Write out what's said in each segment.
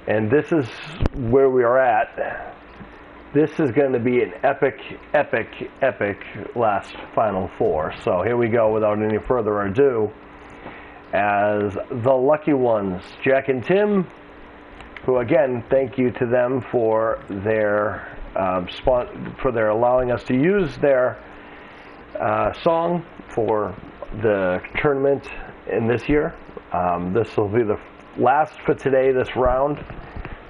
And this is where we are at. This is going to be an epic, epic, epic last Final Four. So here we go without any further ado. As the lucky ones, Jack and Tim, who again, thank you to them for their allowing us to use their song for the tournament in this year. This will be the last for today, this round.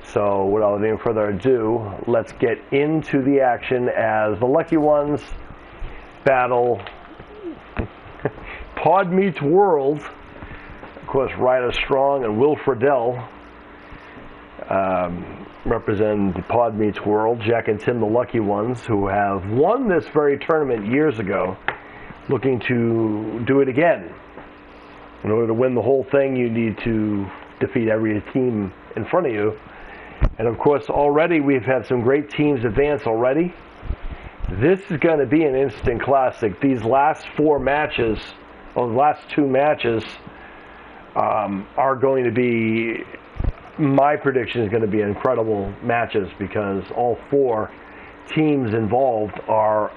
So without any further ado, let's get into the action as the lucky ones battle Pod Meets World. Of course, Ryder Strong and Will Friedle represent Pod Meets World. Jack and Tim, the lucky ones, who have won this very tournament years ago, looking to do it again. In order to win the whole thing, you need to defeat every team in front of you. And of course, already we've had some great teams advance already. This is going to be an instant classic. These last four matches, or the last two matches, are going to be, my prediction is going to be incredible matches because all four teams involved are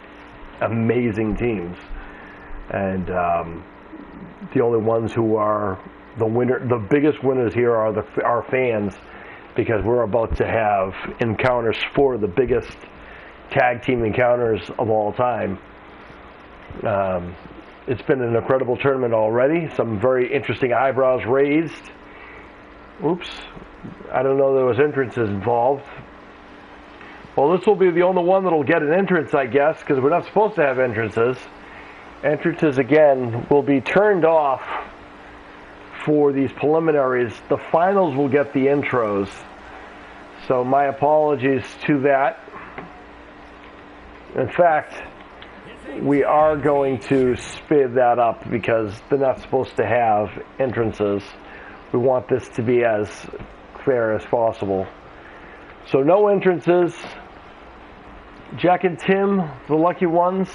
amazing teams. And the only ones who are the biggest winners here are our fans, because we're about to have encounters, four of the biggest tag team encounters of all time. It's been an incredible tournament already. Some very interesting eyebrows raised. Oops. I don't know there was entrances involved. Well, this will be the only one that'll get an entrance, I guess, because we're not supposed to have entrances. Entrances, again, will be turned off for these preliminaries. The finals will get the intros. So my apologies to that. In fact, we are going to speed that up because they're not supposed to have entrances. We want this to be as fair as possible. So no entrances. Jack and Tim, the lucky ones,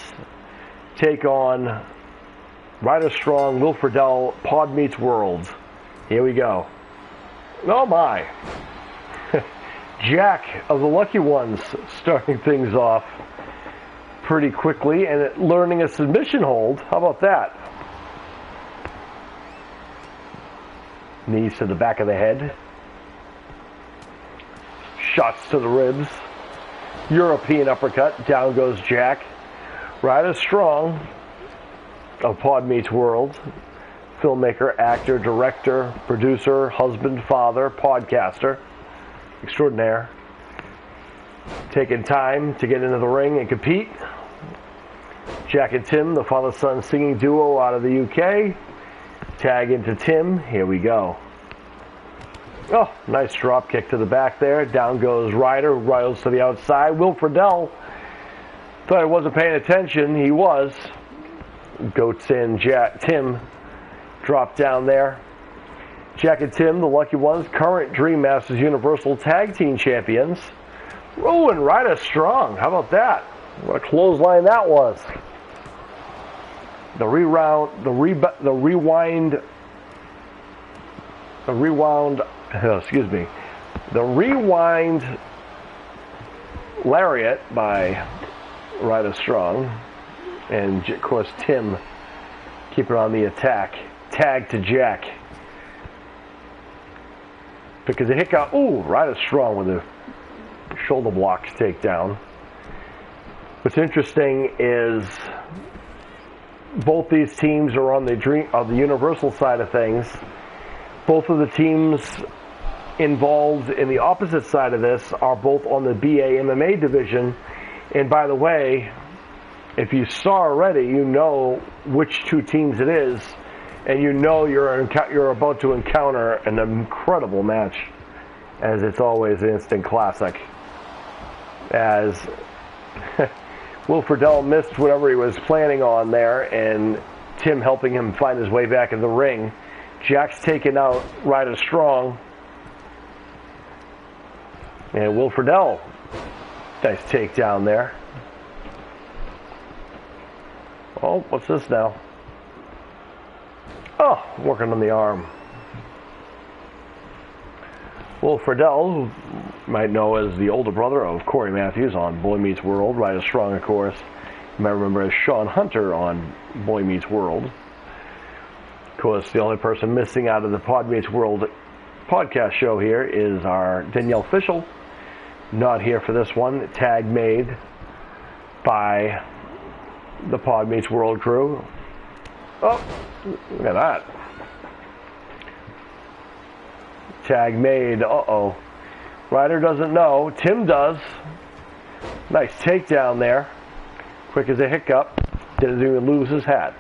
take on Ryder Strong, Will Friedle, Pod Meets World. Here we go. Oh my. Jack of the lucky ones starting things off pretty quickly and learning a submission hold. How about that? Knees to the back of the head. Shots to the ribs. European uppercut. Down goes Jack. Ryder Strong of Pod Meets World. Filmmaker, actor, director, producer, husband, father, podcaster. Extraordinaire. Taking time to get into the ring and compete. Jack and Tim, the father-son singing duo out of the UK. Tag into Tim. Here we go. Oh, nice drop kick to the back there. Down goes Ryder, who riles to the outside. Will Friedle thought he wasn't paying attention. He was. Goats in. Tim dropped down there. Jack and Tim, the lucky ones, current Dream Masters Universal Tag Team Champions. Oh, and Ryder Strong. How about that? What a clothesline that was. The rewound lariat by Ryder Strong, and of course Tim keeping on the attack. Tag to Jack. Because a hiccup. Ooh, Ryder Strong with a shoulder block takedown. What's interesting is both these teams are on the Universal side of things. Both of the teams involved in the opposite side of this are both on the BA MMA division. And by the way, if you saw already, you know which two teams it is, and you know you're about to encounter an incredible match, as it's always an instant classic. As Will Friedle missed whatever he was planning on there, and Tim helping him find his way back in the ring. Jack's taking out Ryder Strong. And Will Friedle, nice takedown there. Oh, what's this now? Oh, working on the arm. Will Friedel, who you might know as the older brother of Corey Matthews on Boy Meets World, Ryder Strong, of course. You might remember as Sean Hunter on Boy Meets World. Of course, the only person missing out of the Pod Meets World podcast show here is our Danielle Fishel. Not here for this one. Tag made by the Pod Meets World crew. Oh, look at that. Tag made. Uh-oh. Ryder doesn't know. Tim does. Nice takedown there. Quick as a hiccup. Didn't even lose his hat.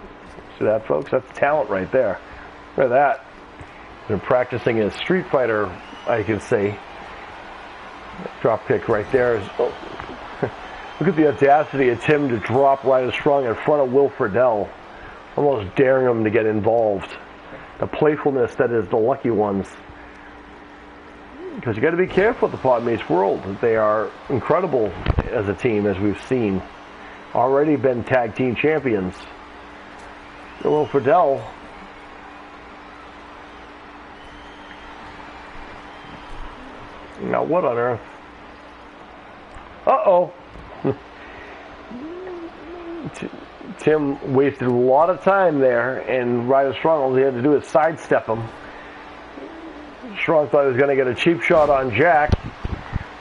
See that, folks? That's talent right there. Look at that. Been practicing his Street Fighter, I can see. Drop kick right there. Oh. Look at the audacity of Tim to drop Ryder Strong in front of Will Friedel. Almost daring him to get involved. The playfulness that is the Lucky Ones. Because you got to be careful with the Pod Meets World. They are incredible as a team, as we've seen. Already been tag team champions. Will Friedel. Now what on earth? Uh-oh. Tim wasted a lot of time there, and Ryder Strong, all he had to do is sidestep him. Strong thought he was going to get a cheap shot on Jack,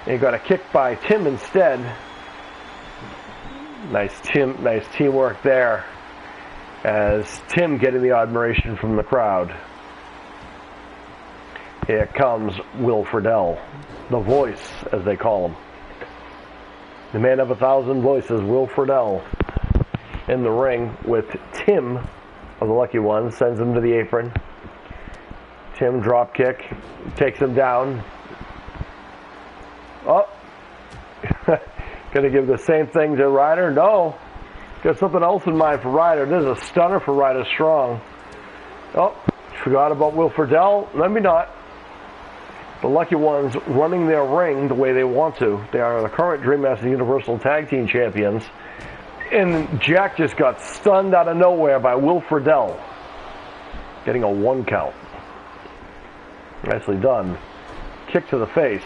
and he got a kick by Tim instead. Nice teamwork there, as Tim getting the admiration from the crowd. Here comes Will Friedel, the voice, as they call him. The man of 1,000 voices, Will Friedel, in the ring with Tim of the Lucky Ones, sends him to the apron. Tim drop kick, takes him down. Oh, gonna give the same thing to Ryder? No, got something else in mind for Ryder. This is a stunner for Ryder Strong. Oh, forgot about Will Friedel. Maybe not. The Lucky Ones running their ring the way they want to. They are the current Dream Master Universal Tag Team Champions. And Jack just got stunned out of nowhere by Will Friedel, getting a 1 count. Nicely done. Kick to the face.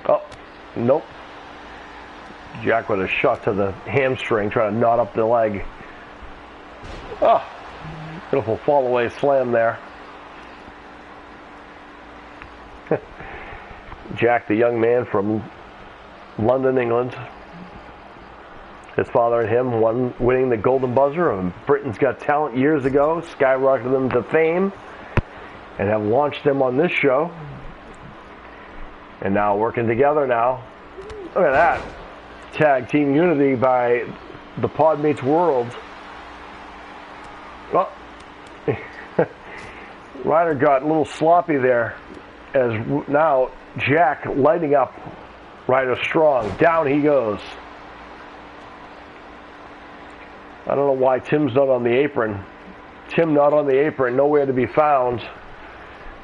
Oh, nope. Jack with a shot to the hamstring, trying to knot up the leg. Oh, beautiful fall away slam there. Jack, the young man from London, England. His father and him winning the Golden Buzzer of Britain's Got Talent years ago, skyrocketed them to fame, and have launched them on this show. And now working together now. Look at that. Tag team unity by the Pod Meets World. Well, Ryder got a little sloppy there, as now Jack lighting up Ryder Strong. Down he goes. I don't know why Tim's not on the apron. Tim not on the apron, nowhere to be found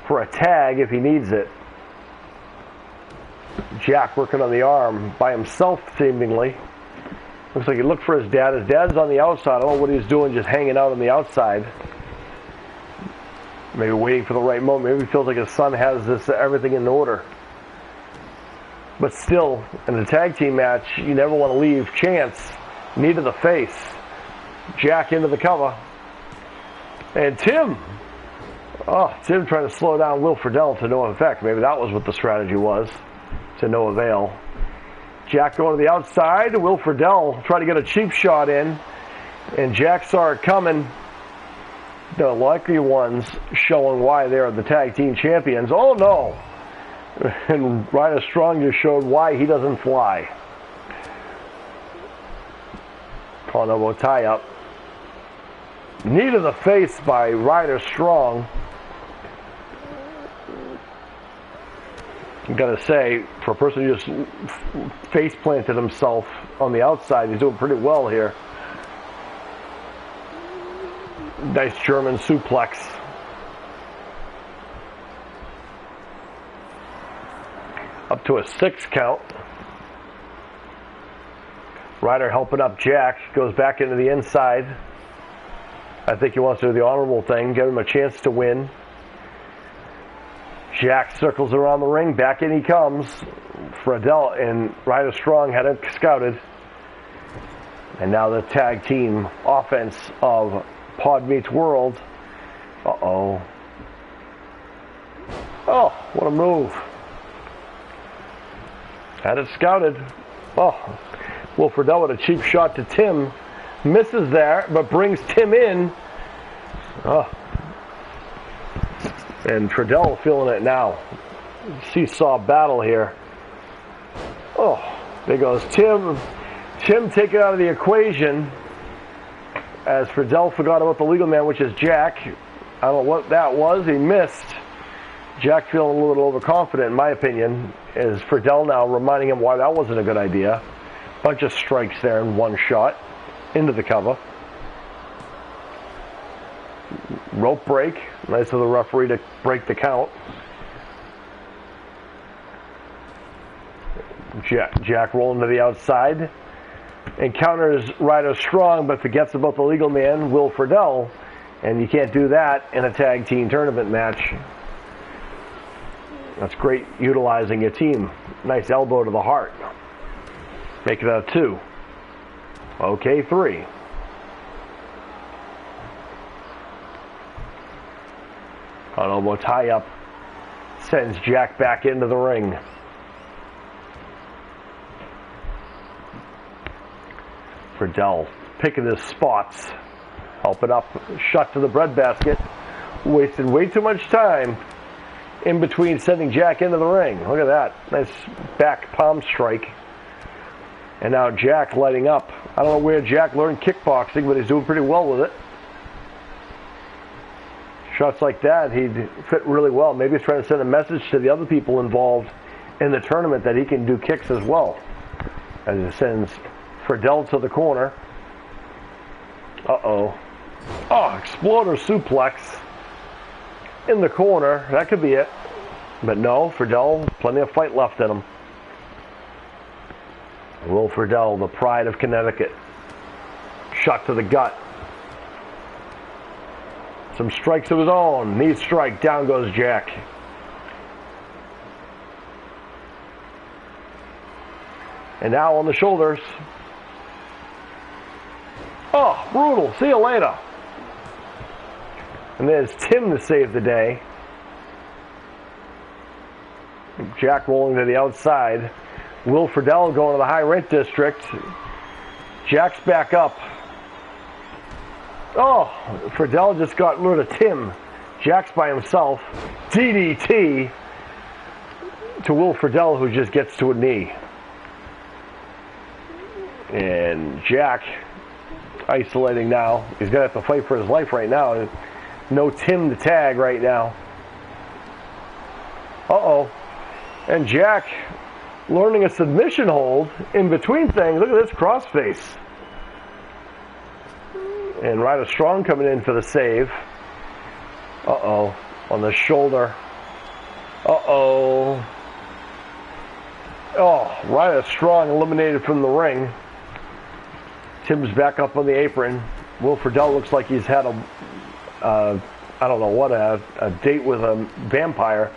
for a tag if he needs it. Jack working on the arm by himself, seemingly. Looks like he looked for his dad. His dad's on the outside. I don't know what he's doing, just hanging out on the outside. Maybe waiting for the right moment. Maybe he feels like his son has everything in order. But still, in a tag team match, you never want to leave chance. Knee to the face. Jack into the cover. And Tim. Oh, Tim trying to slow down Will Friedel to no effect. Maybe that was what the strategy was. To no avail. Jack going to the outside. Will Friedel trying to get a cheap shot in. And Jack saw it coming. The Lucky Ones showing why they're the tag team champions. Oh no! And Ryder Strong just showed why he doesn't fly. Elbow tie up. Knee to the face by Ryder Strong. I'm gotta say, for a person who just face planted himself on the outside, he's doing pretty well here. Nice German suplex. Up to a 6 count. Ryder helping up Jack. Goes back into the inside. I think he wants to do the honorable thing. Give him a chance to win. Jack circles around the ring. Back in he comes. Friedel and Ryder Strong had it scouted. And now the tag team offense of Pod Meets World. Uh-oh. Oh, what a move. Had it scouted. Oh, Will Friedel with a cheap shot to Tim. Misses there, but brings Tim in. Oh. And Friedel feeling it now. Seesaw battle here. Oh, there goes Tim. Tim taken out of the equation as Friedel forgot about the legal man, which is Jack. I don't know what that was. He missed. Jack feeling a little overconfident, in my opinion, is Friedel now reminding him why that wasn't a good idea. Bunch of strikes there in one shot into the cover. Rope break. Nice of the referee to break the count. Jack rolling to the outside. Encounters Ryder Strong, but forgets about the legal man, Will Friedel. And you can't do that in a tag team tournament match. That's great, utilizing your team. Nice elbow to the heart. Make it a 2. Okay, 3. An elbow tie-up sends Jack back into the ring. Friedel picking his spots. Helping up, shot to the breadbasket. Wasted way too much time in between sending Jack into the ring. Look at that. Nice back palm strike. And now Jack lighting up. I don't know where Jack learned kickboxing, but he's doing pretty well with it. Shots like that, he'd fit really well. Maybe he's trying to send a message to the other people involved in the tournament that he can do kicks as well. As he sends Friedel to the corner. Uh-oh. Oh, exploder suplex in the corner. That could be it. But no, Friedel, plenty of fight left in him. Will Friedel, the pride of Connecticut. Shot to the gut. Some strikes of his own. Knee strike. Down goes Jack. And now on the shoulders. Oh, brutal. See you later. And there's Tim to save the day. Jack rolling to the outside. Will Friedel going to the high rent district. Jack's back up. Oh, Friedel just got rid of Tim. Jack's by himself. DDT to Will Friedel, who just gets to a knee. And Jack isolating now. He's going to have to fight for his life right now. No Tim to tag right now. Uh-oh. And Jack learning a submission hold in between things. Look at this crossface. And Ryder Strong coming in for the save. Uh-oh. On the shoulder. Uh-oh. Oh, Ryder Strong eliminated from the ring. Tim's back up on the apron. Will Friedel looks like he's had I don't know what, a date with a vampire.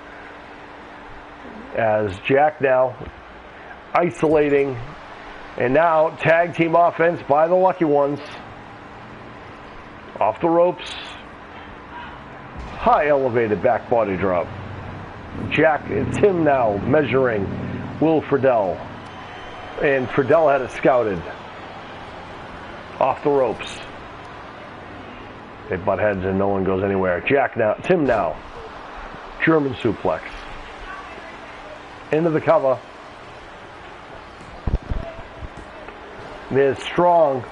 As Jack now isolating. And now tag team offense by the lucky ones. Off the ropes. High elevated back body drop. Jack and Tim now measuring Will Friedel. And Friedel had it scouted. Off the ropes. They butt heads and no one goes anywhere. Jack now, Tim now. German suplex. Into the cover. There's Strong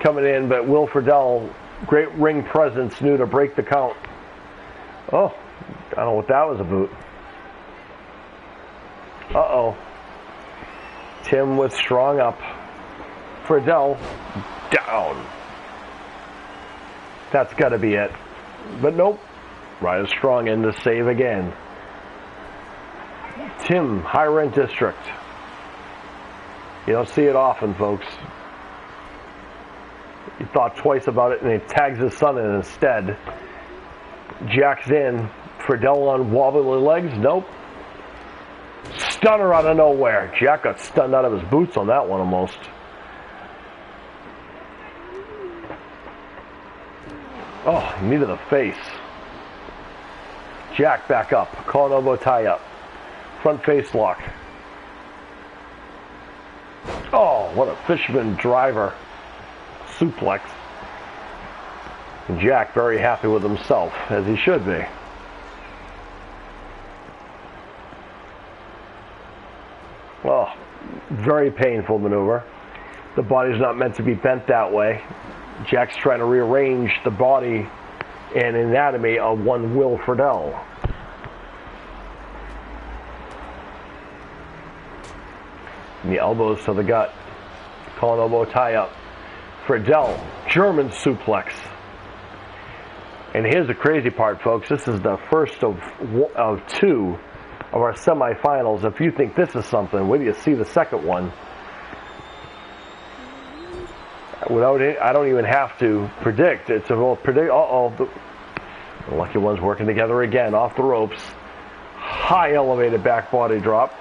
coming in, but Will Friedel, great ring presence, knew to break the count. Oh, I don't know what that was about. Uh-oh. Tim with Strong up. Friedel down. That's got to be it. But nope. Ryder Strong in to save again. Tim, high rent district. You don't see it often, folks. He thought twice about it and he tags his son in instead. Jack's in. Friedel on wobbly legs. Nope. Stunner out of nowhere. Jack got stunned out of his boots on that one almost. Oh, knee to the face. Jack back up. Call an elbow tie up. Front face lock. Oh, what a fisherman driver. Suplex. And Jack very happy with himself, as he should be. Oh, very painful maneuver. The body's not meant to be bent that way. Jack's trying to rearrange the body and anatomy of one Will Friedel. And the elbows to the gut. Call an elbow tie up. Friedel, German suplex. And here's the crazy part, folks. This is the first of two of our semifinals. If you think this is something, wait till you see the second one. I don't even have to predict. It's a little predict. The lucky ones working together again off the ropes. High elevated back body drop.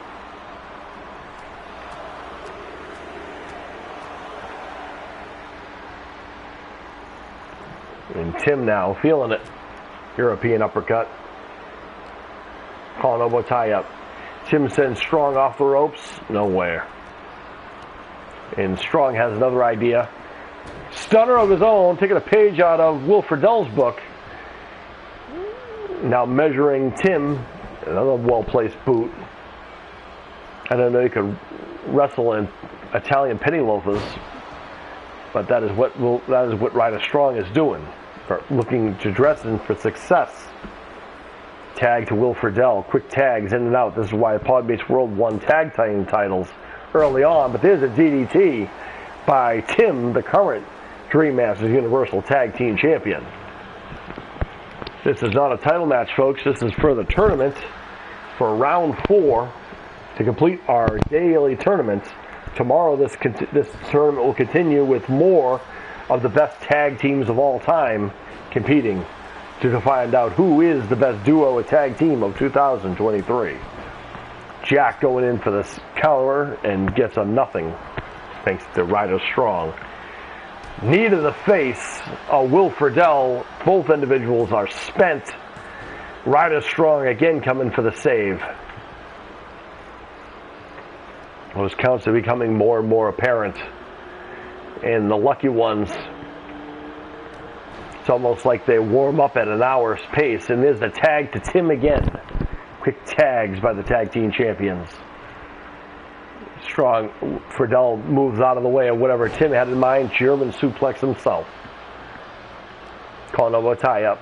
And Tim now feeling it. European uppercut. Call an elbow tie up. Tim sends Strong off the ropes. Nowhere. And Strong has another idea. Stunner of his own, taking a page out of Will Friedel's book. Now measuring Tim. Another well-placed boot. I don't know you could wrestle in Italian penny loafers, but that is what Ryder Strong is doing. Looking to dress in for success. Tag to Will Friedel. Quick tags in and out. This is why Pod Meets World won tag team titles early on. But there's a DDT by Tim, the current Dream Masters Universal Tag Team Champion. This is not a title match, folks. This is for the tournament for round 4 to complete our daily tournament. Tomorrow this tournament will continue with more of the best tag teams of all time competing to find out who is the best duo or tag team of 2023. Jack going in for this counter and gets a nothing thanks to Ryder Strong. Knee to the face of Will Friedel. Both individuals are spent. Ryder Strong again coming for the save. Those counts are becoming more and more apparent. And the lucky ones, it's almost like they warm up at an hour's pace. And there's the tag to Tim again. Quick tags by the tag team champions. Strong, Friedel moves out of the way of whatever Tim had in mind. German suplex himself. Calling elbow tie up.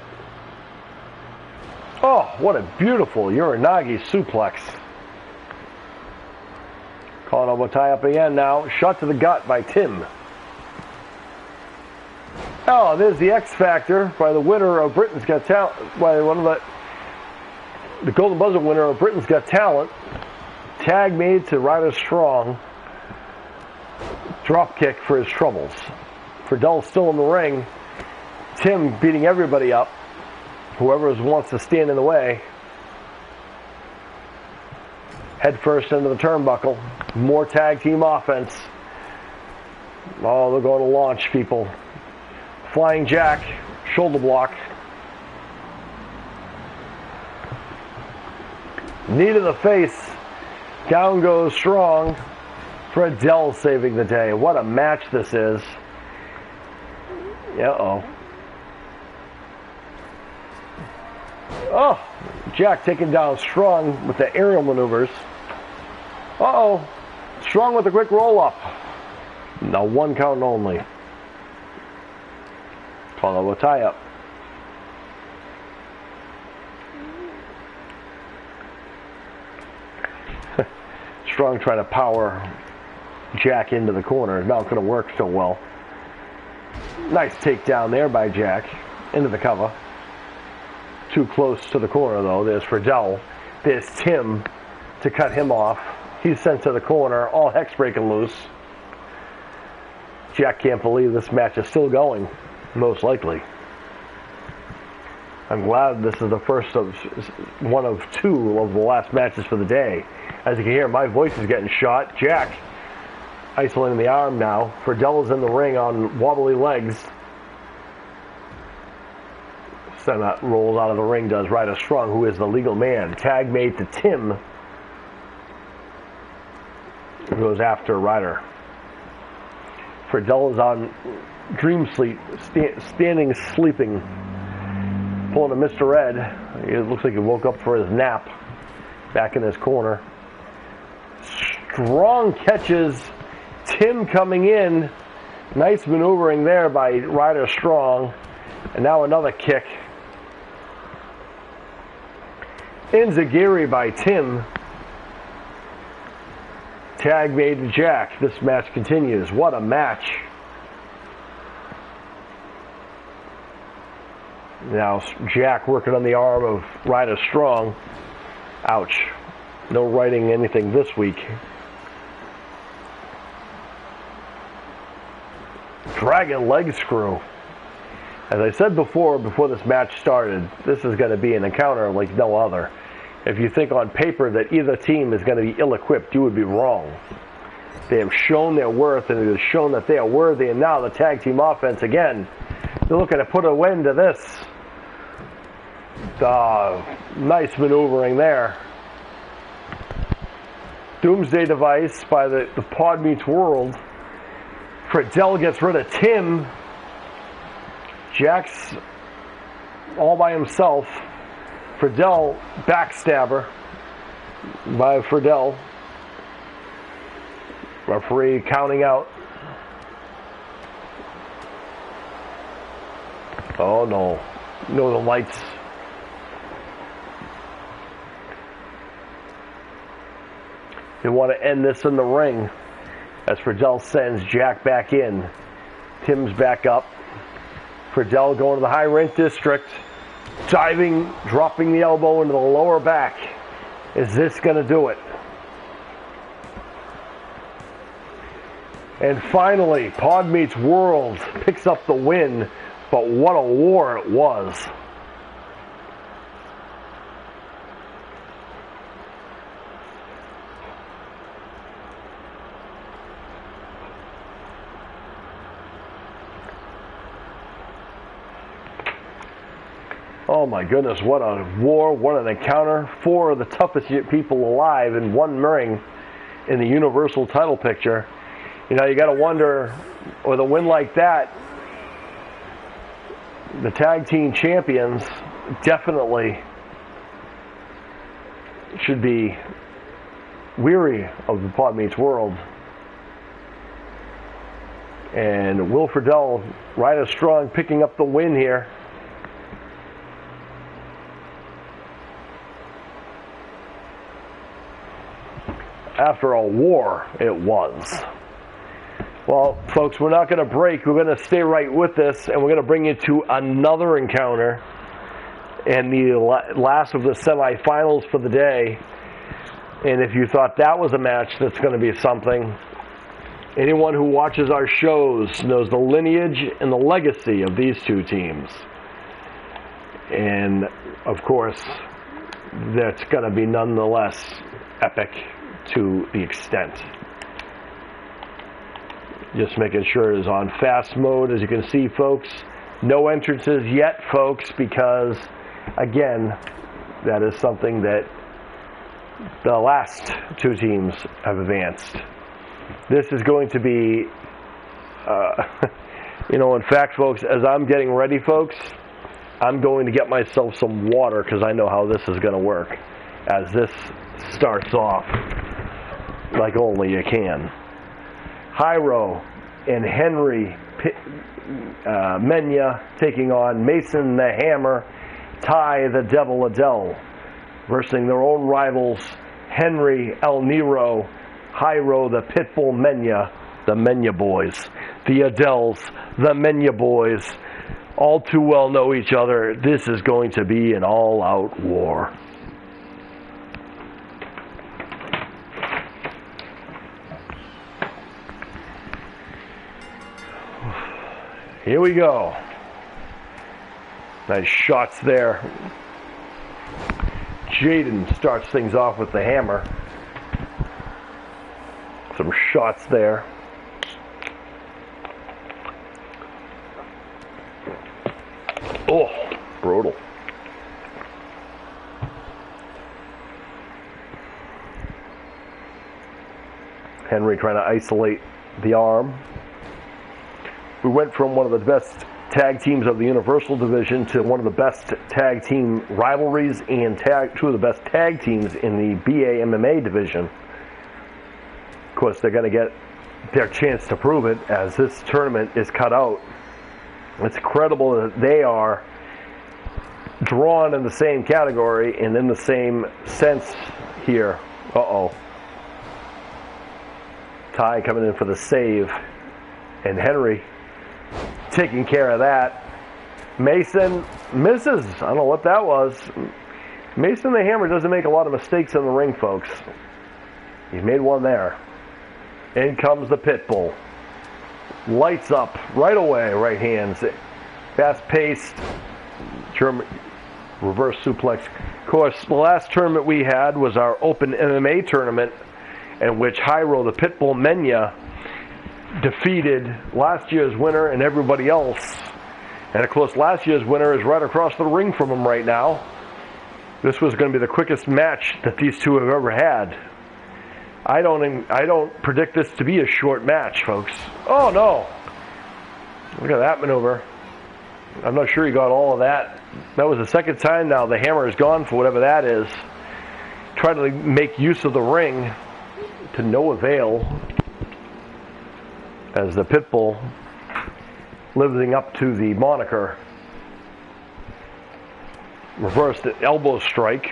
Oh, what a beautiful Uranagi suplex. Calling elbow tie up again now. Shot to the gut by Tim. Oh, there's the X Factor by the winner of Britain's Got Talent. By one of the Golden Buzzer winner of Britain's Got Talent. Tag made to Ryder Strong. Drop kick for his troubles. Friedel still in the ring. Tim beating everybody up. Whoever wants to stand in the way. Head first into the turnbuckle. More tag team offense. Oh, they're going to launch, people. Flying Jack. Shoulder block. Knee to the face. Down goes Strong. Friedel saving the day. What a match this is. Uh-oh. Oh, Jack taking down Strong with the aerial maneuvers. Uh-oh. Strong with a quick roll-up. Now 1 count only. Follow a tie-up. Strong trying to power Jack into the corner. Not going to work so well. Nice takedown there by Jack. Into the cover. Too close to the corner, though. There's Friedel. There's Tim to cut him off. He's sent to the corner. All heck's breaking loose. Jack can't believe this match is still going. Most likely. I'm glad this is the first of one of two of the last matches for the day. As you can hear, my voice is getting shot. Jack isolating the arm now. Friedel is in the ring on wobbly legs. Senna rolls out of the ring, does Ryder Strong, who is the legal man. Tag made to Tim, who goes after Ryder. Friedel is on dream sleep, standing sleeping, pulling a Mr. Ed. It looks like he woke up for his nap back in his corner. Strong catches Tim coming in. Nice maneuvering there by Ryder Strong. And now another kick. Enziguri by Tim. Tag made to Jack. This match continues. What a match. Now Jack working on the arm of Ryder Strong. Ouch. No writing anything this week. Dragon leg screw. As I said before this match started, this is going to be an encounter like no other. If you think on paper that either team is going to be ill-equipped, you would be wrong. They have shown their worth, and it has shown that they are worthy, and now the tag team offense again. They're looking to put an end to this. Nice maneuvering there. Doomsday device by the Pod Meets World. Friedel gets rid of Tim. Jack's all by himself. Friedel, backstabber by Friedel. Referee counting out. Oh no. No, the lights. They want to end this in the ring as Friedel sends Jack back in. Tim's back up. Friedel going to the high rent district. Diving, dropping the elbow into the lower back. Is this going to do it? And finally, Pod Meets World picks up the win, but what a war it was. Oh my goodness, what a war, what an encounter. Four of the toughest people alive in one ring in the Universal title picture. You know, you got to wonder, with a win like that, the tag team champions definitely should be weary of the Pod Meets World. And Will Friedel, Ryder Strong, picking up the win here. After a war, it was. Well, folks, we're not going to break. We're going to stay right with this, and we're going to bring you to another encounter and the last of the semifinals for the day. And if you thought that was a match that's going to be something, anyone who watches our shows knows the lineage and the legacy of these two teams. And, of course, that's going to be nonetheless epic to the extent. Just making sure it is on fast mode, as you can see, folks. No entrances yet, folks, because, again, that is something that the last two teams have advanced. This is going to be, in fact, folks, as I'm getting ready, folks, I'm going to get myself some water because I know how this is going to work as this starts off like only you can. Hyro and Henry Menya taking on Mason the Hammer, Ty the Devil Adele, versus their own rivals Henry El Nero, Hyro the Pitbull Menya, the Menya boys, the Adeles, the Menya boys, all too well know each other. This is going to be an all-out war. Here we go. Nice shots there. Jaden starts things off with the hammer. Some shots there. Oh, brutal. Henry trying to isolate the arm. We went from one of the best tag teams of the Universal Division to one of the best tag team rivalries and two of the best tag teams in the BA MMA division. Of course, they're going to get their chance to prove it as this tournament is cut out. It's incredible that they are drawn in the same category and in the same sense here. Uh-oh. Ty coming in for the save, and Henry taking care of that. Mason misses. I don't know what that was. Mason the Hammer doesn't make a lot of mistakes in the ring, folks. He made one there. In comes the Pitbull. Lights up right away, right hands. Fast-paced German reverse suplex. Of course, the last tournament we had was our Open MMA tournament, in which Hyro, the Pitbull Menya, defeated last year's winner and everybody else. And of course, last year's winner is right across the ring from him right now. This was going to be the quickest match that these two have ever had. I don't predict this to be a short match, folks. Oh no! Look at that maneuver. I'm not sure he got all of that. That was the second time now the hammer is gone for whatever that is. Trying to make use of the ring to no avail, as the Pitbull living up to the moniker. Reversed elbow strike.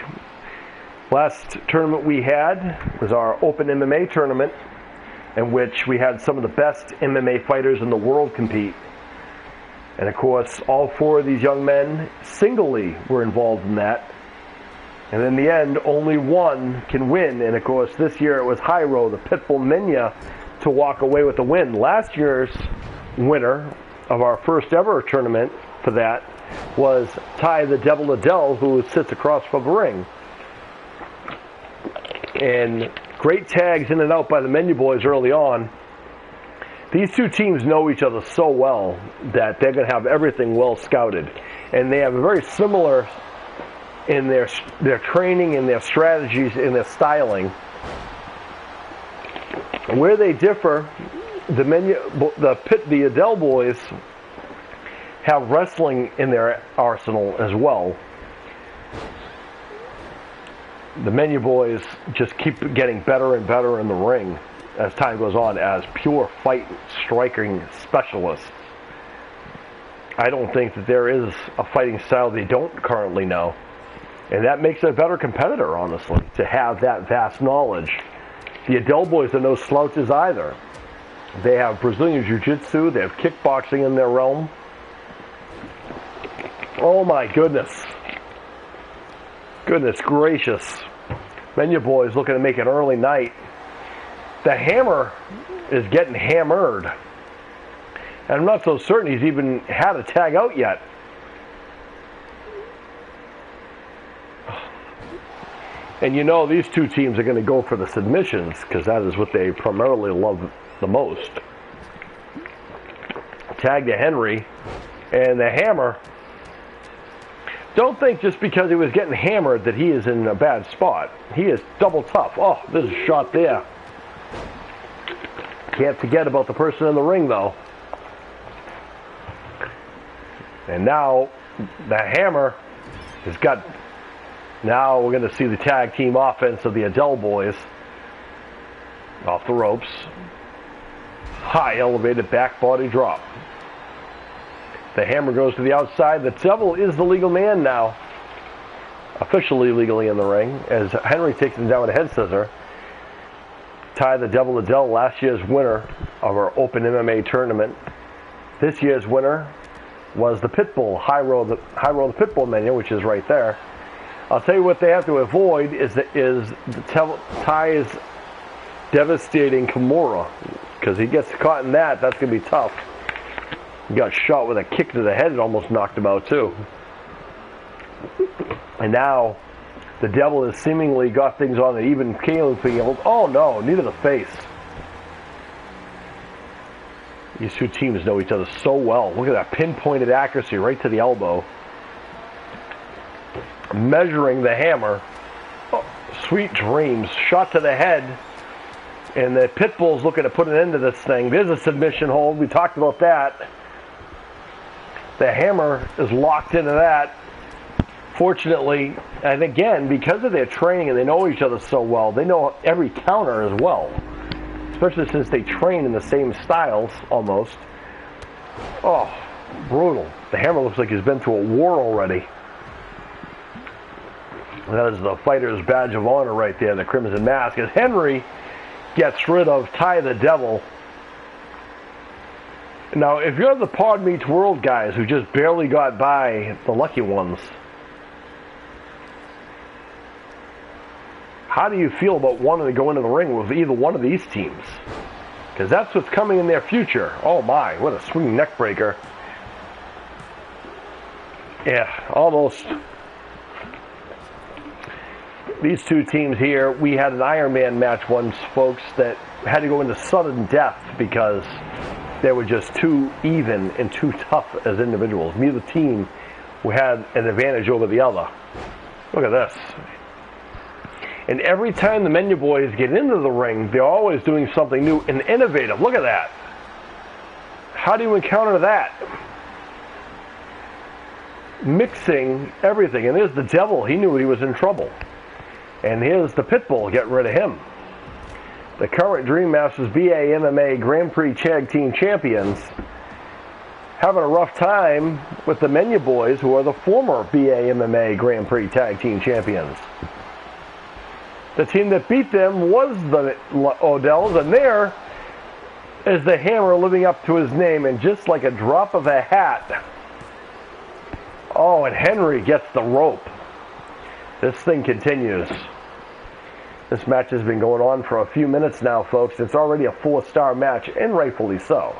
Last tournament we had was our Open MMA tournament, in which we had some of the best MMA fighters in the world compete. And of course, all four of these young men singly were involved in that. And in the end, only one can win. And of course, this year it was Hyro, the Pitbull Menya, to walk away with the win. Last year's winner of our first ever tournament for that was Ty the Devil Adele, who sits across from the ring. And great tags in and out by the Menya boys early on. These two teams know each other so well that they're going to have everything well scouted. And they have a very similar in their training, in their strategies, in their styling. Where they differ, the Adele boys have wrestling in their arsenal as well. The Menya boys just keep getting better and better in the ring as time goes on as pure fight striking specialists. I don't think that there is a fighting style they don't currently know. And that makes a better competitor, honestly, to have that vast knowledge. The Adele boys are no slouches either. They have Brazilian Jiu-Jitsu, they have kickboxing in their realm. Oh my goodness. Goodness gracious. Menya boys looking to make an early night. The hammer is getting hammered. And I'm not so certain he's even had a tag out yet. And you know these two teams are going to go for the submissions because that is what they primarily love the most. Tag to Henry. And the hammer. Don't think just because he was getting hammered that he is in a bad spot. He is double tough. Oh, there's a shot there. Can't forget about the person in the ring, though. And now the hammer has got... Now we're going to see the tag team offense of the Adele boys. Off the ropes. High elevated back body drop. The hammer goes to the outside. The Devil is the legal man now. Officially legally in the ring. As Henry takes him down with a head scissor. Ty the Devil Adele, last year's winner of our Open MMA tournament. This year's winner was the Pitbull, Hyro the Pitbull Menya, which is right there. I'll tell you what they have to avoid is Ty's devastating Kimura. Because he gets caught in that, that's going to be tough. He got shot with a kick to the head, it almost knocked him out too. And now the Devil has seemingly got things on an even playing field. Oh no, knee to the face. These two teams know each other so well. Look at that pinpointed accuracy right to the elbow. Measuring the Hammer. Oh, sweet dreams. Shot to the head. And the Pitbull's looking to put an end to this thing. There's a submission hold. We talked about that. The Hammer is locked into that. Fortunately, and again, because of their training and they know each other so well, they know every counter as well. Especially since they train in the same styles, almost. Oh, brutal. The Hammer looks like he's been through a war already. That is the fighter's badge of honor right there, the Crimson Mask. As Henry gets rid of Ty the Devil. Now, if you're the Pod Meets World guys who just barely got by the lucky ones, how do you feel about wanting to go into the ring with either one of these teams? Because that's what's coming in their future. Oh my, what a swinging neck breaker. Yeah, almost. These two teams here, we had an Iron Man match once, folks, that had to go into sudden death because they were just too even and too tough as individuals. Neither team had an advantage over the other. Look at this. And every time the Menu Boys get into the ring, they're always doing something new and innovative. Look at that. How do you encounter that? Mixing everything. And there's the Devil. He knew he was in trouble. And here's the Pitbull getting rid of him. The current Dream Masters BA MMA Grand Prix Tag Team Champions having a rough time with the Menu Boys, who are the former BA MMA Grand Prix Tag Team Champions. The team that beat them was the Odells, and there is the Hammer living up to his name, and just like a drop of a hat. Oh, and Henry gets the rope. This thing continues. This match has been going on for a few minutes now, folks. It's already a 4-star match, and rightfully so.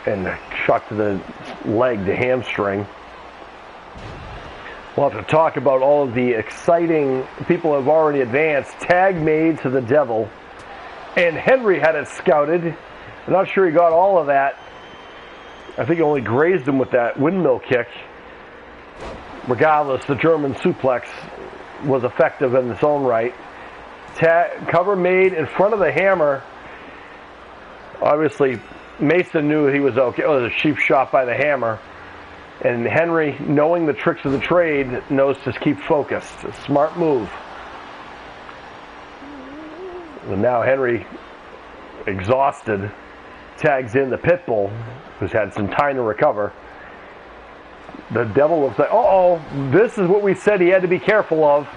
And shot to the leg, the hamstring. We'll have to talk about all of the exciting people who have already advanced. Tag made to the Devil. And Henry had it scouted. I'm not sure he got all of that. I think he only grazed him with that windmill kick. Regardless, the German suplex was effective in its own right. Cover made in front of the Hammer. Obviously, Mason knew he was okay. It was a cheap shot by the Hammer. And Henry, knowing the tricks of the trade, knows to keep focused. A smart move. And now Henry, exhausted, tags in the Pitbull, who's had some time to recover. The Devil looks like, uh-oh, this is what we said he had to be careful of.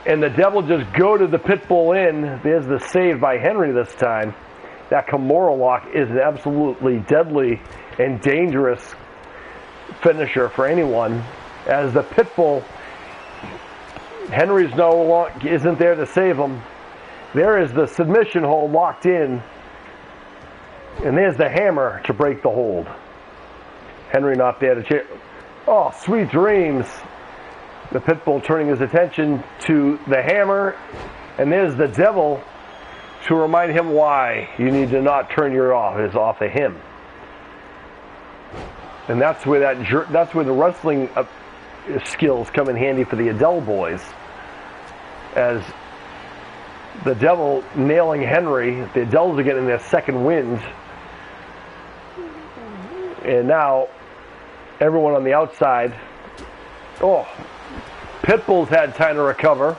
And the Devil just goaded the Pitbull in. There's the save by Henry this time. That Kimura lock is an absolutely deadly and dangerous finisher for anyone. As the Pitbull, Henry's isn't there to save him. There is the submission hold locked in. And there's the Hammer to break the hold. Henry not there to oh, sweet dreams. The Pitbull turning his attention to the Hammer. And there's the Devil to remind him why you need to not turn your eyes off of him. And that's where the wrestling skills come in handy for the Adele boys. As the Devil nailing Henry, the Adeles are getting their second wind. And now everyone on the outside. Oh, Pitbull's had time to recover.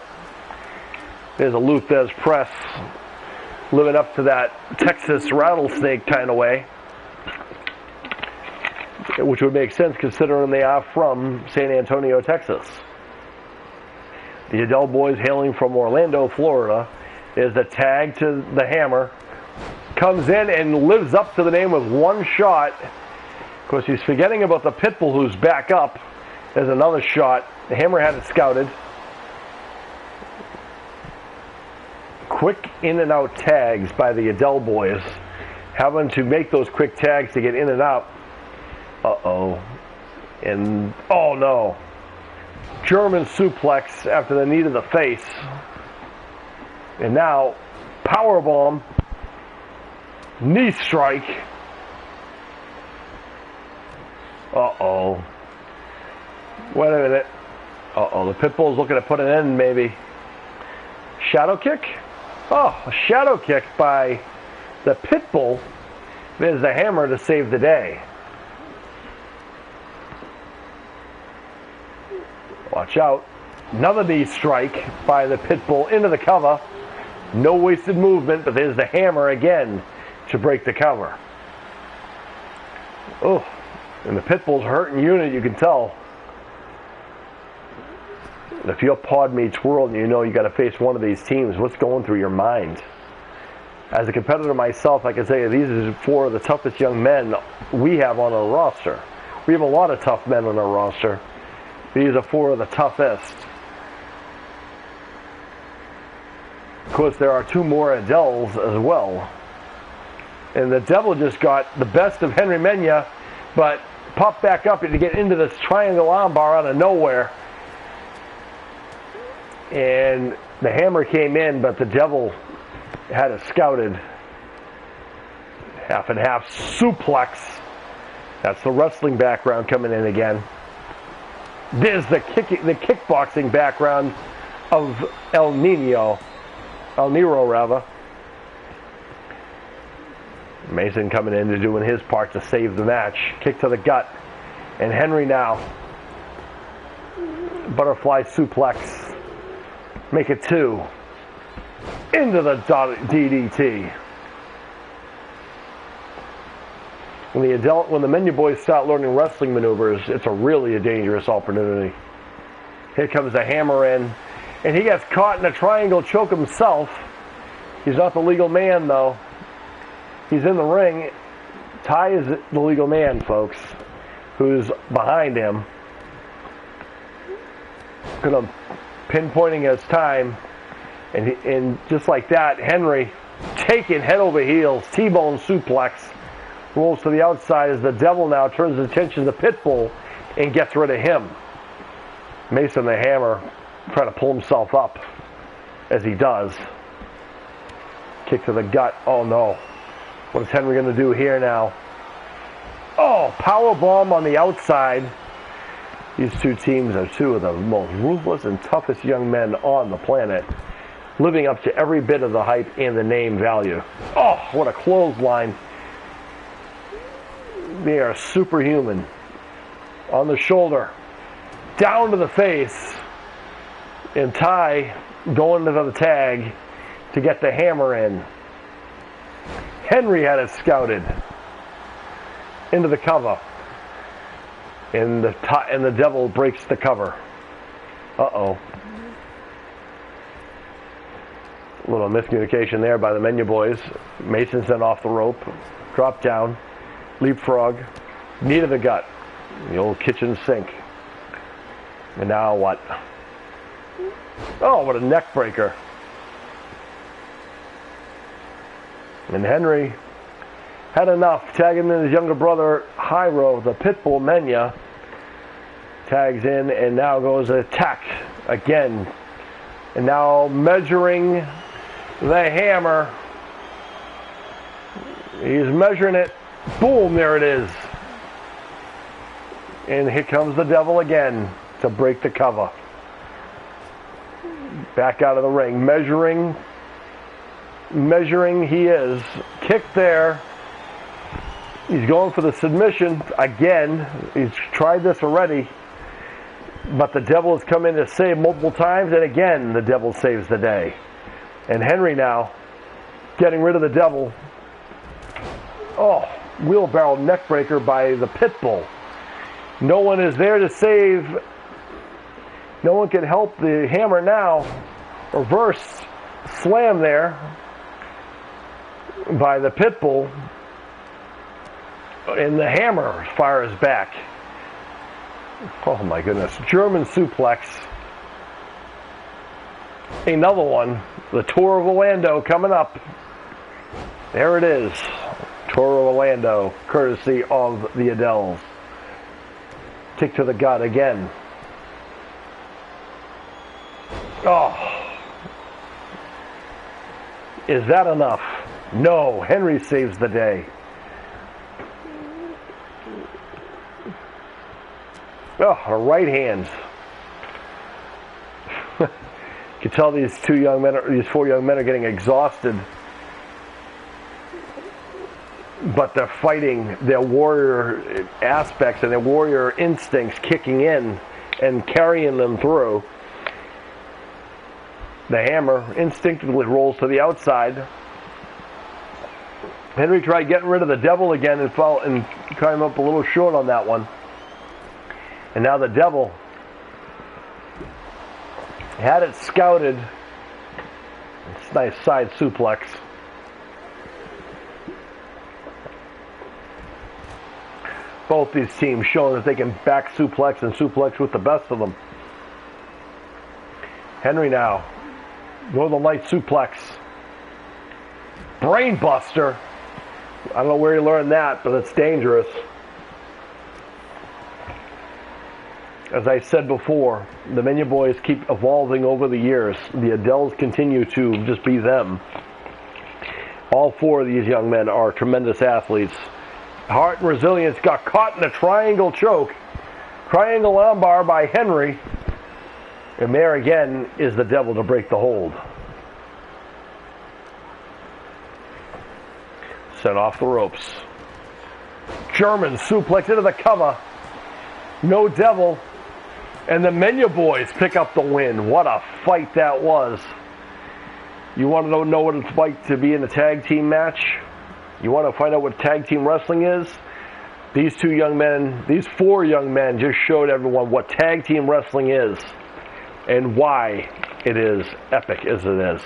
There's a Luthez press, living up to that Texas rattlesnake kind of way, which would make sense considering they are from San Antonio, Texas. The Adele boys hailing from Orlando, Florida. There's the tag to the Hammer. Comes in and lives up to the name with one shot. Of course, he's forgetting about the Pitbull, who's back up. There's another shot. The Hammer had it scouted. Quick in and out tags by the Adele boys. Having to make those quick tags to get in and out. Uh-oh. And, oh no. German suplex after the knee to the face. And now, powerbomb, knee strike. Uh-oh. Wait a minute. Uh-oh, the Pitbull's looking to put an end, maybe. Shadow kick? Oh, a shadow kick by the Pitbull. There's the hammer to save the day. Watch out. Another knee strike by the Pitbull into the cover. No wasted movement, but there's the hammer again to break the cover. Oh, and the Pitbull's hurting unit, you can tell. If you're Pod Meets World and you know you got to face one of these teams, what's going through your mind? As a competitor myself, I can say these are 4 of the toughest young men we have on our roster. We have a lot of tough men on our roster. These are 4 of the toughest. Of course, there are 2 more Adels as well. And the Devil just got the best of Henry Mena, but popped back up to get into this triangle armbar out of nowhere. And the hammer came in, but the Devil had it scouted. Half and half suplex. That's the wrestling background coming in again. There's the kickboxing background of El Nero rather. Mason coming in to doing his part to save the match. Kick to the gut. And Henry now. Butterfly suplex. Make it 2. Into the DDT. When the Menu Boys start learning wrestling maneuvers, it's really a dangerous opportunity. Here comes the hammer in. And he gets caught in a triangle choke himself. He's not the legal man, though. He's in the ring. Ty is the legal man, folks, who's behind him. Gonna pinpointing his time. And just like that, Henry taken head over heels, T-bone suplex, rolls to the outside as the Devil now turns his attention to Pitbull and gets rid of him. Mason the Hammer trying to pull himself up as he does. Kick to the gut. Oh no. What is Henry going to do here now? Oh, power bomb on the outside. These 2 teams are 2 of the most ruthless and toughest young men on the planet, living up to every bit of the hype and the name value. Oh, what a clothesline. They are superhuman. On the shoulder. Down to the face. And Ty going to the tag to get the hammer in. Henry had it scouted. Into the cover. And the Devil breaks the cover. Uh-oh. A little miscommunication there by the Menu Boys. Mason sent off the rope. Drop down. Leapfrog. Knee to the gut. The old kitchen sink. And now what? Oh, what a neck breaker. And Henry had enough. Tagging in his younger brother, Hyro, the Pitbull Mena. Tags in and now goes attack again. And now measuring the hammer. He's measuring it. Boom, there it is. And here comes the Devil again to break the cover. Back out of the ring. Measuring he is. Kick there. He's going for the submission again. He's tried this already. But the Devil has come in to save multiple times. And again, the Devil saves the day. And Henry now getting rid of the Devil. Oh, wheelbarrow neckbreaker by the Pitbull. No one is there to save. No one can help the hammer now. Reverse slam there by the Pitbull. And the hammer fires back. Oh my goodness. German suplex. Another one. The Tour of Orlando coming up. There it is. Tour of Orlando, courtesy of the Adels. Kick to the gut again. Oh. Is that enough? No. Henry saves the day. Oh, a right hand. You can tell these four young men are getting exhausted. But they're fighting their warrior aspects and their warrior instincts kicking in and carrying them through. The hammer instinctively rolls to the outside. Henry tried getting rid of the devil again and came up a little short on that one. And now the devil had it scouted. It's a nice side suplex. Both these teams showing that they can back suplex and suplex with the best of them. Henry now. Northern Light suplex. Brainbuster. I don't know where you learned that, but it's dangerous. As I said before, the Menu Boys keep evolving over the years. The Adels continue to just be them. All four of these young men are tremendous athletes. Heart and Resilience got caught in a triangle choke. Triangle armbar by Henry. And there again is the devil to break the hold. Set off the ropes. German suplex into the cover. No devil. And the Menu Boys pick up the win. What a fight that was. You want to know what it's like to be in a tag team match? You want to find out what tag team wrestling is? These four young men just showed everyone what tag team wrestling is and why it is epic as it is.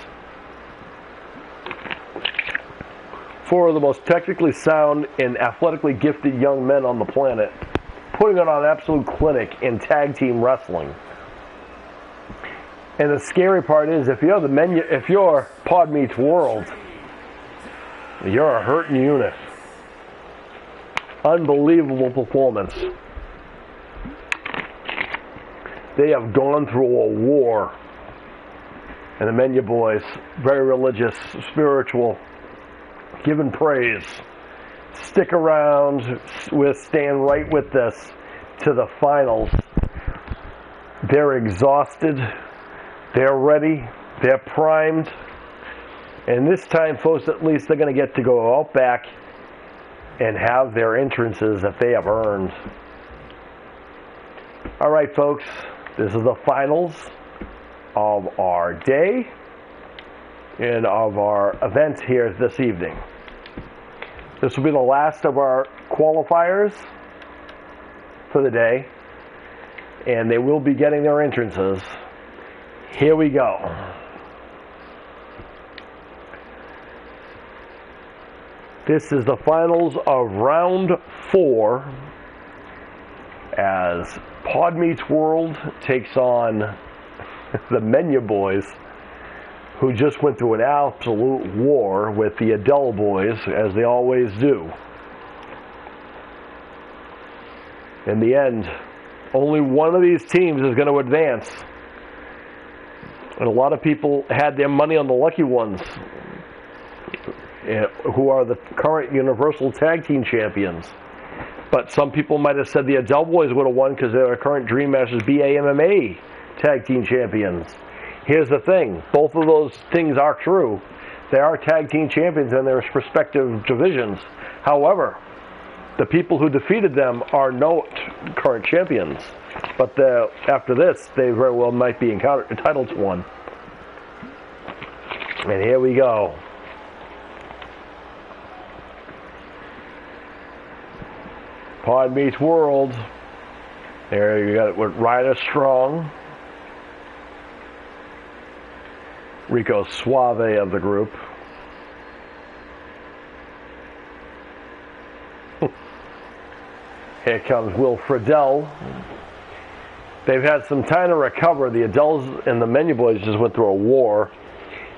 Four of the most technically sound and athletically gifted young men on the planet putting on an absolute clinic in tag team wrestling. And the scary part is, if you're Pod Meets World, you're a hurting unit. Unbelievable performance. They have gone through a war. And the Menu Boys, very religious, spiritual, giving praise. Stick around, stand right with this to the finals. They're exhausted. They're ready. They're primed. And this time, folks, at least they're going to get to go out back and have their entrances that they have earned. All right, folks, this is the finals of our day and of our event here this evening. This will be the last of our qualifiers for the day, and they will be getting their entrances. Here we go. This is the finals of round 4 as Pod Meets World takes on the Menu Boys, who just went through an absolute war with the Adele Boys, as they always do. In the end, only one of these teams is going to advance. And a lot of people had their money on the Lucky Ones, who are the current Universal Tag Team Champions. But some people might have said the Adele Boys would have won because they're current Dream Masters BAMMA Tag Team Champions. Here's the thing. Both of those things are true. They are Tag Team Champions in their respective divisions. However, the people who defeated them are not current champions. But after this, they very well might be entitled to one. And here we go. Pod Meets World. There you got it with Ryder Strong. Rico Suave of the group. Here comes Will Friedel. They've had some time to recover. The Adels and the Menu Boys just went through a war.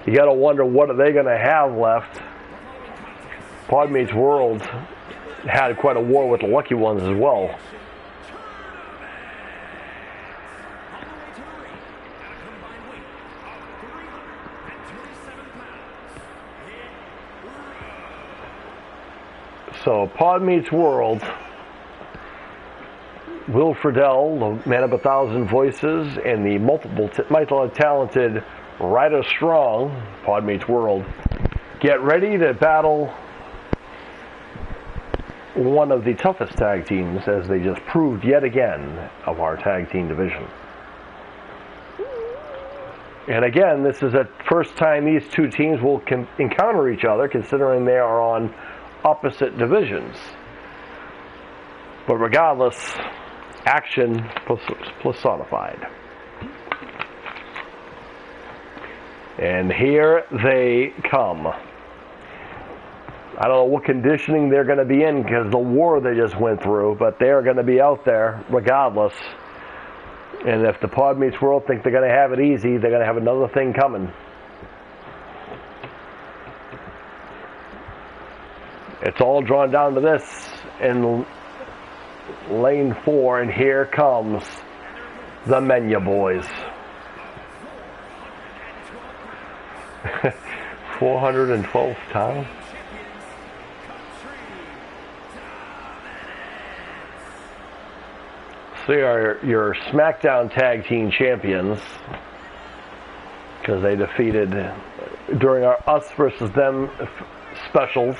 You got to wonder, what are they going to have left? Pod Meets World had quite a war with the Lucky Ones as well. So, Pod Meets World. Will Friedle, the man of 1,000 voices, and the multi-talented Ryder Strong, Pod Meets World, get ready to battle one of the toughest tag teams, as they just proved yet again, of our tag team division. And again, this is the first time these two teams will encounter each other, considering they are on opposite divisions. But regardless, action personified. And here they come. I don't know what conditioning they're going to be in because the war they just went through, but they're going to be out there regardless. And if the Pod Meets World think they're going to have it easy, they're going to have another thing coming. It's all drawn down to this in lane 4, and here comes the Menu Boys. 412th time. So they are your SmackDown Tag Team Champions, because they defeated during our Us versus Them specials.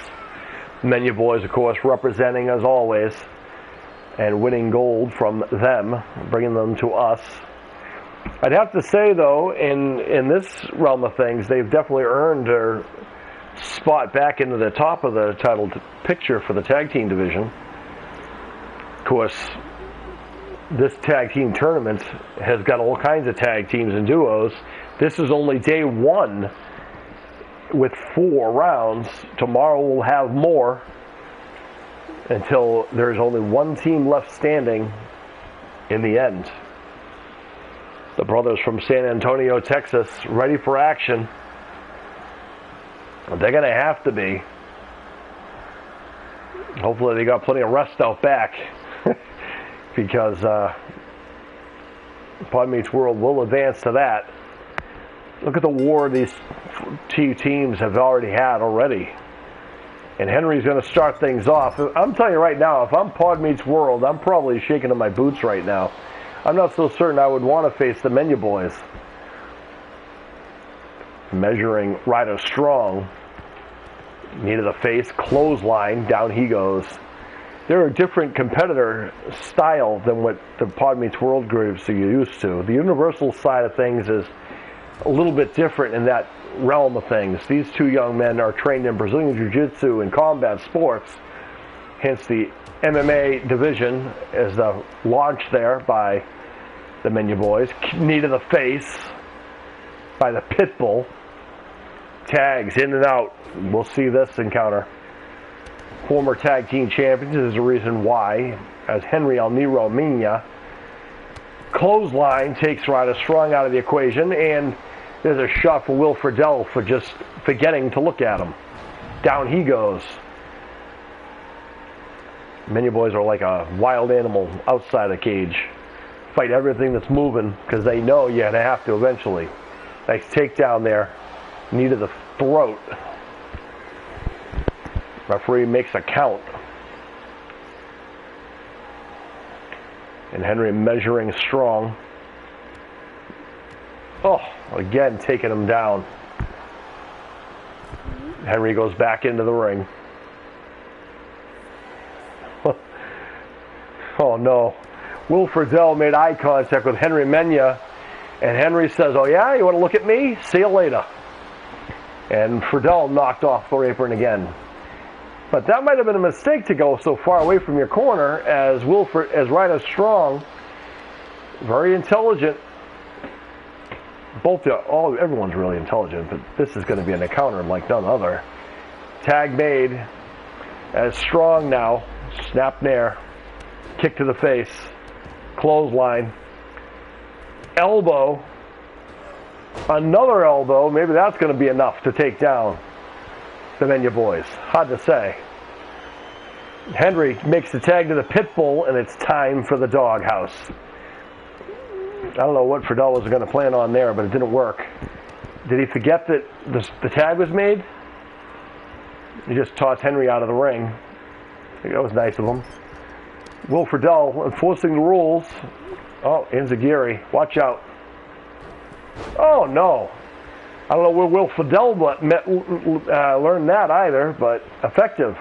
Menu Boys, of course, representing as always and winning gold from them, bringing them to us. I'd have to say, though, in this realm of things, they've definitely earned their spot back into the top of the title picture for the tag team division. Of course, this tag team tournament has got all kinds of tag teams and duos. This is only day 1 with 4 rounds. Tomorrow we'll have more until there's only one team left standing in the end. The brothers from San Antonio, Texas, ready for action. They're going to have to be. Hopefully they got plenty of rest out back. Because Pod Meets World will advance to that. Look at the war these two teams have already had already. And Henry's going to start things off. I'm telling you right now, if I'm Pod Meets World, I'm probably shaking in my boots right now. I'm not so certain I would want to face the Menu Boys. Measuring Ryder Strong. Knee to the face, clothesline, down he goes. They're a different competitor style than what the Pod Meets World groups are used to. The Universal side of things is a little bit different in that realm of things. These two young men are trained in Brazilian Jiu-Jitsu and combat sports, hence the MMA division is the launch there by the Menu Boys. Knee to the face by the Pitbull. Tags in and out. We'll see this encounter. Former tag team champions is the reason why, as Henry El Nero Mina. Clothesline takes Ryder Strong out of the equation, and there's a shot for Will Friedle for just forgetting to look at him. Down he goes. Menu Boys are like a wild animal outside the cage. Fight everything that's moving because they know you're going to have to eventually. Nice takedown there. Knee to the throat. Referee makes a count. And Henry measuring Strong. Oh, again taking him down. Henry goes back into the ring. Oh no. Will Friedle made eye contact with Henry Mena, and Henry says, "Oh yeah, you want to look at me? See you later." And Friedle knocked off the apron again. But that might have been a mistake to go so far away from your corner, as Ryder Strong, very intelligent. Everyone's really intelligent, but this is going to be an encounter like none other. Tag made as Strong now, snap nair, kick to the face, clothesline, elbow, another elbow. Maybe that's going to be enough to take down the Menu Boys. Hard to say. Henry makes the tag to the Pitbull, and it's time for the doghouse. I don't know what Friedle was going to plan on there, but it didn't work. Did he forget that the tag was made? He just tossed Henry out of the ring. That was nice of him. Will Friedle enforcing the rules. Oh, Inzaguri, watch out. Oh, no. I don't know where Will Friedle learned that either, but effective.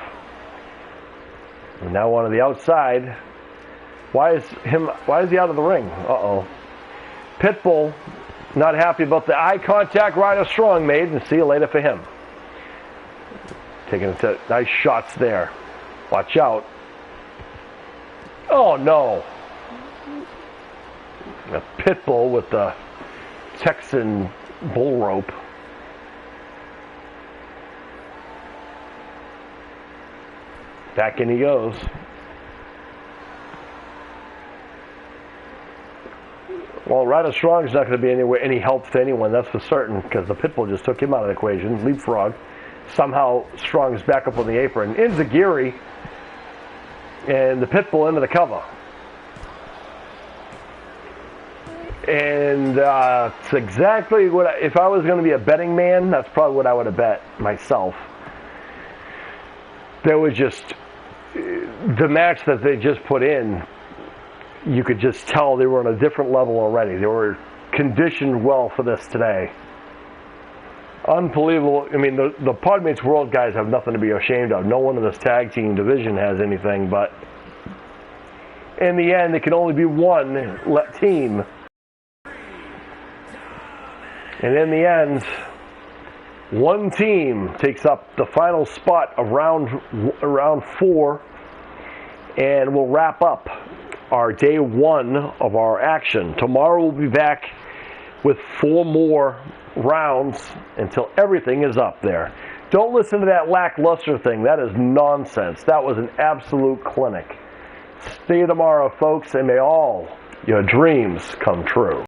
And now on to the outside. Why is he out of the ring? Uh-oh. Pitbull, not happy about the eye contact Ryder Strong made, and see you later for him. Taking it to nice shots there. Watch out. Oh, no. A Pitbull with the Texan bull rope. Back in he goes. Well, Ryder Strong's not going to be any help to anyone, that's for certain, because the Pitbull just took him out of the equation. Leapfrog. Somehow Strong's back up on the apron. Inzaguri and the Pitbull into the cover. And it's exactly what, if I was going to be a betting man, that's probably what I would have bet myself. There was just, the match that they just put in, you could just tell they were on a different level already. They were conditioned well for this today. Unbelievable. I mean, the Podmates World guys have nothing to be ashamed of. No one in this tag team division has anything, but in the end, it can only be one team. And in the end, one team takes up the final spot of round 4, and we'll wrap up our day 1 of our action. Tomorrow we'll be back with 4 more rounds until everything is up there. Don't listen to that lackluster thing. That is nonsense. That was an absolute clinic. See you tomorrow, folks, and may all your dreams come true.